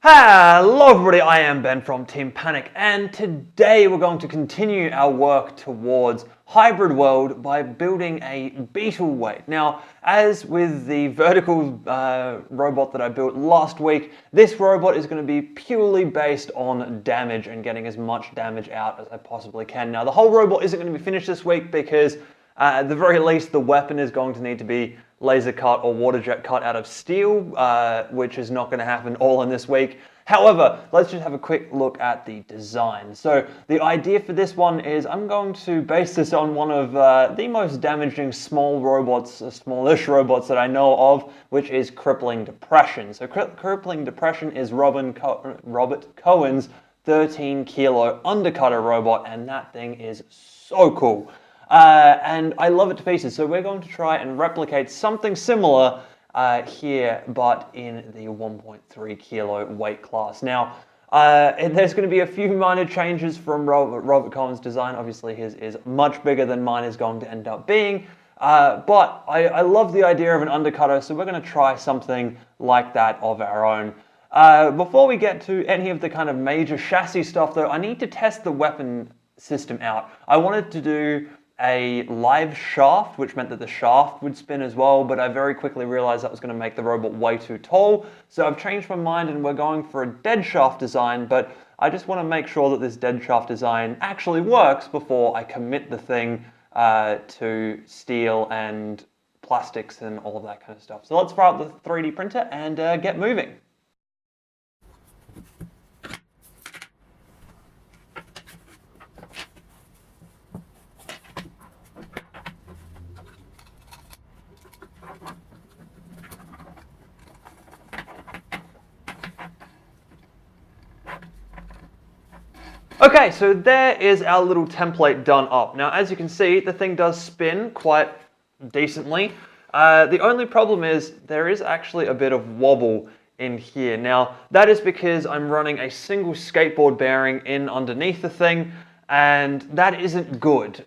Hello everybody, I am Ben from Team Panic, and today we're going to continue our work towards hybrid world by building a beetleweight. Now, as with the vertical robot that I built last week, this robot is going to be purely based on damage and getting as much damage out as I possibly can. Now, the whole robot isn't going to be finished this week because at the very least the weapon is going to need to be laser cut or water jet cut out of steel, which is not going to happen all in this week. However, let's just have a quick look at the design. So the idea for this one is I'm going to base this on one of the most damaging small robots, smallish robots that I know of, which is crippling depression. So crippling depression is Robert Cohen's 13 kilo undercutter robot, and that thing is so cool. And I love it to pieces, so we're going to try and replicate something similar here, but in the 1.3 kilo weight class. Now, there's going to be a few minor changes from Robert Cohen's design. Obviously, his is much bigger than mine is going to end up being, but I love the idea of an undercutter, so we're going to try something like that of our own. Before we get to any of the kind of major chassis stuff, though, I need to test the weapon system out. I wanted to do a live shaft, which meant that the shaft would spin as well, but I very quickly realized that was going to make the robot way too tall, so I've changed my mind and we're going for a dead shaft design, but I just want to make sure that this dead shaft design actually works before I commit the thing to steel and plastics and all of that kind of stuff. So let's fire up the 3D printer and get moving. Okay, so there is our little template done up. Now, as you can see, the thing does spin quite decently. The only problem is there is actually a bit of wobble in here. Now, that is because I'm running a single skateboard bearing in underneath the thing, and that isn't good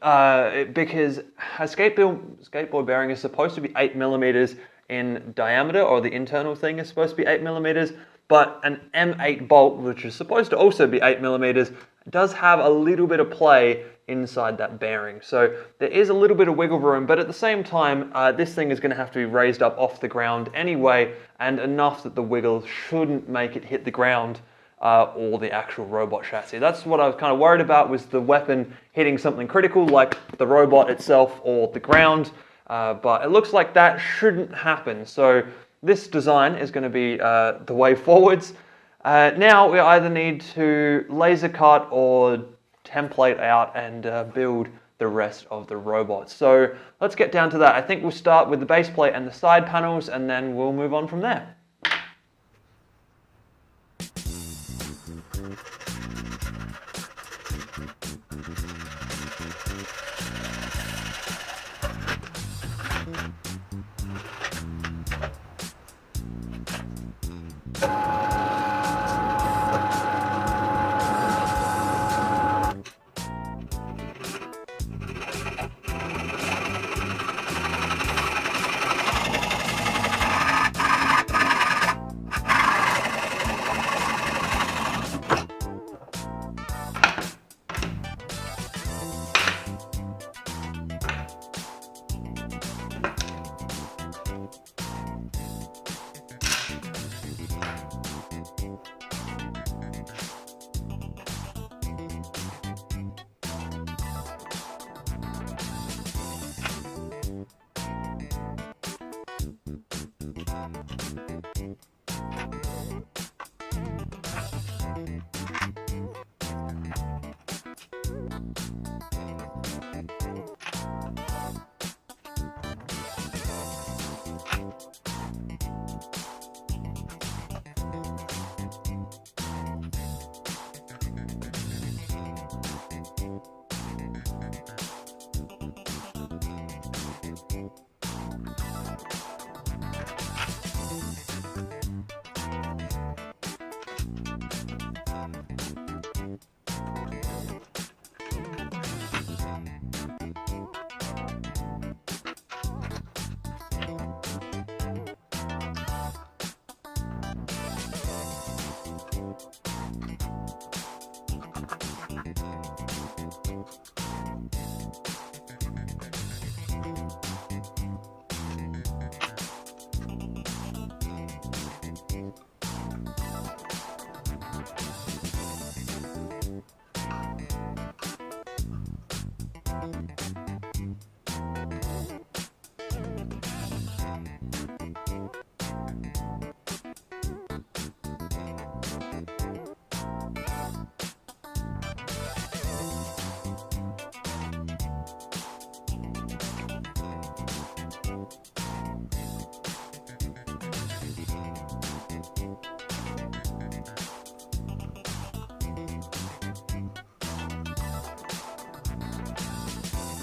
because a skateboard bearing is supposed to be 8 millimeters in diameter, or the internal thing is supposed to be 8 millimeters, but an M8 bolt, which is supposed to also be 8 millimeters, does have a little bit of play inside that bearing. So there is a little bit of wiggle room, but at the same time, this thing is going to have to be raised up off the ground anyway, and enough that the wiggle shouldn't make it hit the ground or the actual robot chassis. That's what I was kind of worried about, was the weapon hitting something critical like the robot itself or the ground, but it looks like that shouldn't happen. So this design is going to be the way forwards. Now we either need to laser cut or template out and build the rest of the robot. So let's get down to that. I think we'll start with the base plate and the side panels, and then we'll move on from there.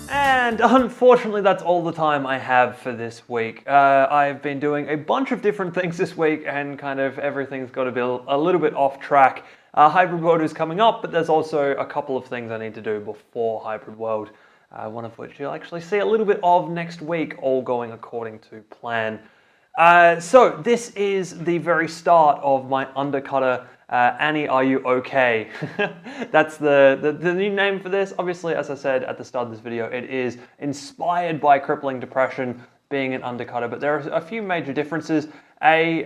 And unfortunately, that's all the time I have for this week. I've been doing a bunch of different things this week, and kind of everything's got to be a little bit off track. Hybrid World is coming up, but there's also a couple of things I need to do before Hybrid World, one of which you'll actually see a little bit of next week, all going according to plan. So this is the very start of my undercutter. Annie, are you okay? That's the new name for this. Obviously, as I said at the start of this video, it is inspired by crippling depression, being an undercutter, but there are a few major differences. I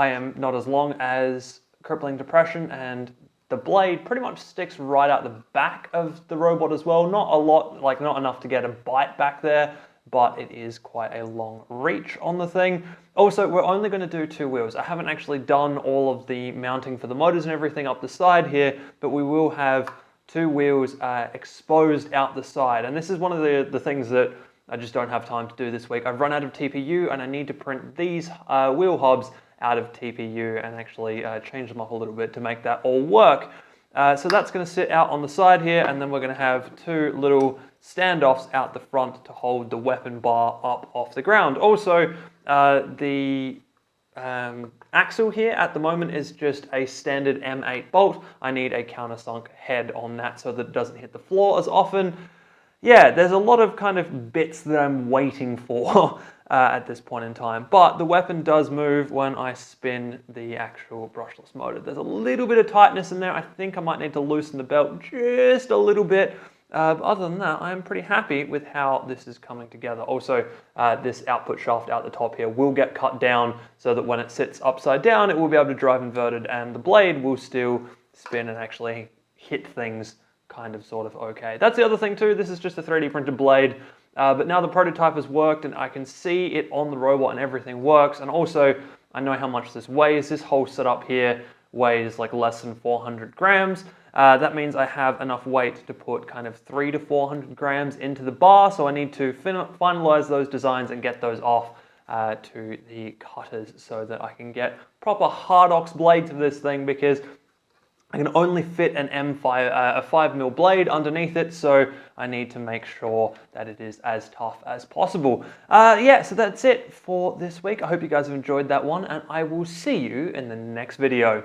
am not as long as crippling depression, and the blade pretty much sticks right out the back of the robot as well. Not a lot, like not enough to get a bite back there, but it is quite a long reach on the thing. Also, we're only going to do 2 wheels. I haven't actually done all of the mounting for the motors and everything up the side here, but we will have 2 wheels exposed out the side. And this is one of the things that I just don't have time to do this week. I've run out of TPU, and I need to print these wheel hubs out of TPU and actually change them up a little bit to make that all work. So that's going to sit out on the side here, and then we're going to have 2 little standoffs out the front to hold the weapon bar up off the ground. Also, the axle here at the moment is just a standard M8 bolt. I need a countersunk head on that so that it doesn't hit the floor as often. Yeah, there's a lot of kind of bits that I'm waiting for at this point in time, but the weapon does move when I spin the actual brushless motor. There's a little bit of tightness in there. I think I might need to loosen the belt just a little bit. But other than that, I'm pretty happy with how this is coming together. Also, this output shaft out the top here will get cut down so that when it sits upside down, it will be able to drive inverted, and the blade will still spin and actually hit things kind of sort of okay. That's the other thing too. This is just a 3D printed blade, but now the prototype has worked and I can see it on the robot and everything works. And also, I know how much this weighs. This whole setup here weighs like less than 400 grams. That means I have enough weight to put kind of 300 to 400 grams into the bar, so I need to finalize those designs and get those off to the cutters so that I can get proper Hardox blades of this thing, because I can only fit an a 5mm blade underneath it, so I need to make sure that it is as tough as possible. Yeah, so that's it for this week. I hope you guys have enjoyed that one, and I will see you in the next video.